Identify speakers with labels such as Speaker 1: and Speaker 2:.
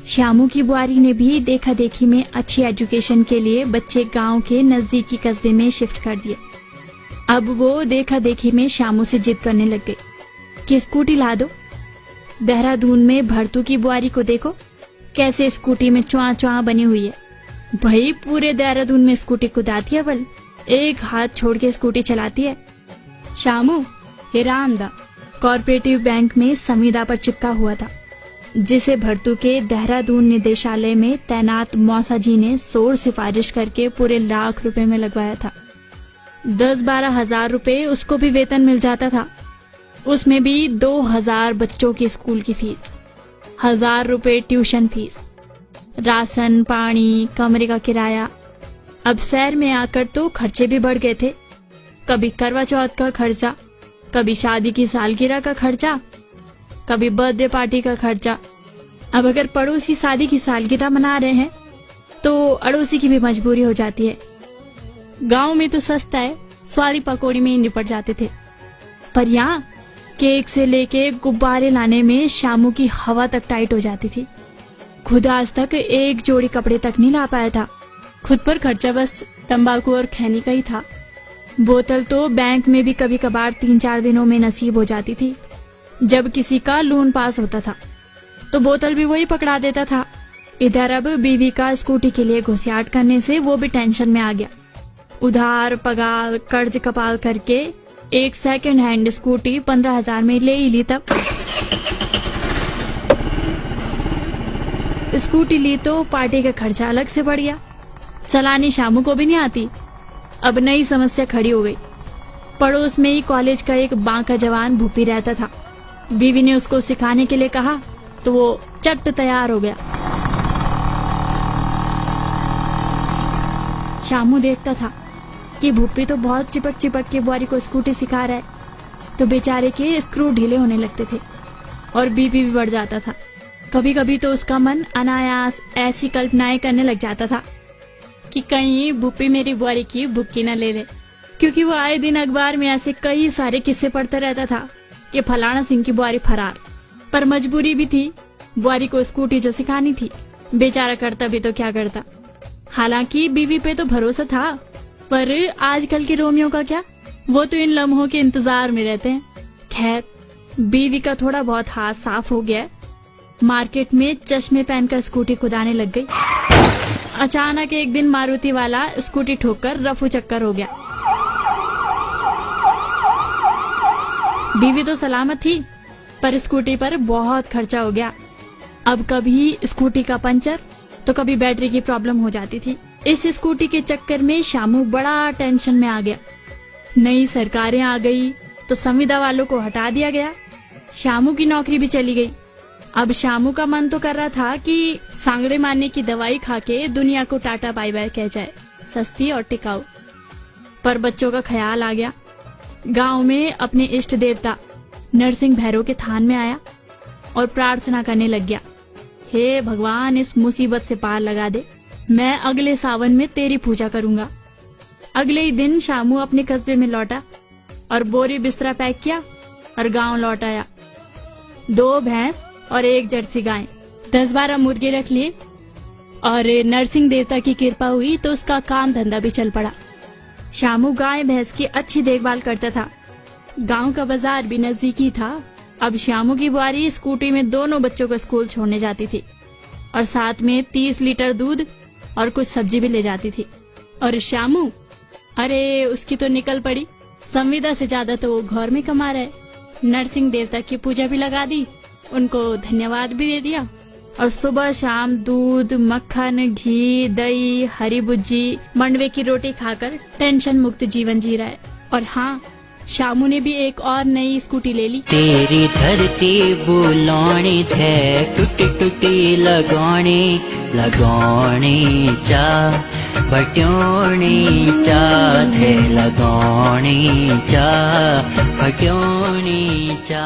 Speaker 1: श्यामू की बुआरी ने भी देखा देखी में अच्छी एजुकेशन के लिए बच्चे गांव के नजदीकी कस्बे में शिफ्ट कर दिए। अब वो देखा देखी में श्यामू से जिद करने लग गई कि स्कूटी ला दो। देहरादून में भरतू की बुआरी को देखो कैसे स्कूटी में च्वा च्वा बनी हुई है। भाई पूरे देहरादून में स्कूटी कुदाती है, बल एक हाथ छोड़ के स्कूटी चलाती है। श्यामू हिरामदा कॉर्पोरेटिव बैंक में संविदा पर चिपका हुआ था, जिसे भरतू के देहरादून निदेशालय में तैनात मौसा जी ने सोर सिफारिश करके पूरे लाख रुपए में लगवाया था। 10-12 हजार रुपए उसको भी वेतन मिल जाता था, उसमें भी 2000 बच्चों की स्कूल की फीस, 1000 रुपए ट्यूशन फीस, राशन पानी कमरे का किराया। अब शहर में आकर तो खर्चे भी बढ़ गए थे, कभी करवा चौथ का खर्चा, कभी शादी की सालगिरह का खर्चा, कभी बर्थडे पार्टी का खर्चा। अब अगर पड़ोसी शादी की सालगिरह मना रहे हैं तो अड़ोसी की भी मजबूरी हो जाती है। गांव में तो सस्ता है, स्वादी पकौड़ी में ही निपट जाते थे, पर यहाँ केक से लेके गुब्बारे लाने में श्यामू की हवा तक टाइट हो जाती थी। खुद आज तक एक जोड़ी कपड़े तक नहीं ला पाया था। खुद पर खर्चा बस तंबाकू और खैनी का ही था। बोतल तो बैंक में भी कभी कभार 3-4 दिनों में नसीब हो जाती थी। जब किसी का लोन पास होता था तो बोतल भी वही पकड़ा देता था। इधर अब बीवी का स्कूटी के लिए घुसियाट करने से वो भी टेंशन में आ गया। उधार पगार कर्ज कपाल करके एक सेकंड हैंड स्कूटी 15,000 में ले ही ली। तब स्कूटी ली तो पार्टी का खर्चा अलग से बढ़ गया। चलानी श्यामू को भी नहीं आती। अब नई समस्या खड़ी हो गई। पड़ोस में ही कॉलेज का एक बांका जवान भूपी रहता था। बीवी ने उसको सिखाने के लिए कहा तो वो चट तैयार हो गया। श्यामू देखता था कि भूपी तो बहुत चिपक चिपक के बुआरी को स्कूटी सिखा रहा है, तो बेचारे के स्क्रू ढीले होने लगते थे और बीपी भी बढ़ जाता था। कभी कभी तो उसका मन अनायास ऐसी कल्पनाएं करने लग जाता था कि कहीं भूपी मेरी बुआरी की बुक्की न ले ले, क्योंकि वो आए दिन अखबार में ऐसे कई सारे किस्से पढ़ता रहता था कि फलाना सिंह की बुआरी फरार। पर मजबूरी भी थी, बुआरी को स्कूटी जो सिखानी थी। बेचारा करता भी तो क्या करता। हालांकि बीवी पे तो भरोसा था, पर आजकल के रोमियो का क्या, वो तो इन लम्हों के इंतजार में रहते हैं। खैर बीवी का थोड़ा बहुत हाथ साफ हो गया। मार्केट में चश्मे पहनकर स्कूटी कुदाने लग गई। अचानक एक दिन मारुति वाला स्कूटी ठोककर रफू चक्कर हो गया। बीवी तो सलामत थी, पर स्कूटी पर बहुत खर्चा हो गया। अब कभी स्कूटी का पंचर तो कभी बैटरी की प्रॉब्लम हो जाती थी। इस स्कूटी के चक्कर में श्यामू बड़ा टेंशन में आ गया। नई सरकारें आ गई तो संविदा वालों को हटा दिया गया। श्यामू की नौकरी भी चली गई। अब श्यामू का मन तो कर रहा था कि सांगड़े मारने की दवाई खा के दुनिया को टाटा बाय बाय कह जाए, सस्ती और टिकाऊ। पर बच्चों का ख्याल आ गया। गांव में अपने इष्ट देवता नरसिंह भैरव के थान में आया और प्रार्थना करने लग गया, हे भगवान इस मुसीबत से पार लगा दे, मैं अगले सावन में तेरी पूजा करूंगा। अगले ही दिन श्यामू अपने कस्बे में लौटा और बोरी बिस्तरा पैक किया और गांव लौट आया। 2 भैंस और 1 जर्सी गाय, 10-12 मुर्गे रख लिए और नरसिंह देवता की कृपा हुई तो उसका काम धंधा भी चल पड़ा। श्यामू गाय भैंस की अच्छी देखभाल करता था। गांव का बाजार भी नजदीकी था। अब श्यामू की बुआरी स्कूटी में दोनों बच्चों को स्कूल छोड़ने जाती थी और साथ में 30 लीटर दूध और कुछ सब्जी भी ले जाती थी। और श्यामू, अरे उसकी तो निकल पड़ी। संविदा से ज्यादा तो वो घर में कमा रहा है। नरसिंह देवता की पूजा भी लगा दी, उनको धन्यवाद भी दे दिया और सुबह शाम दूध मक्खन घी दही हरी भुज्जी मंडवे की रोटी खाकर टेंशन मुक्त जीवन जी रहा है। और हाँ, श्यामू ने भी एक और नई स्कूटी ले ली।
Speaker 2: तेरी धरती बुलाने थे टूटी टूटी लगाने लगाने चा बट्योने चा थे लगाने चा बट्योने चा।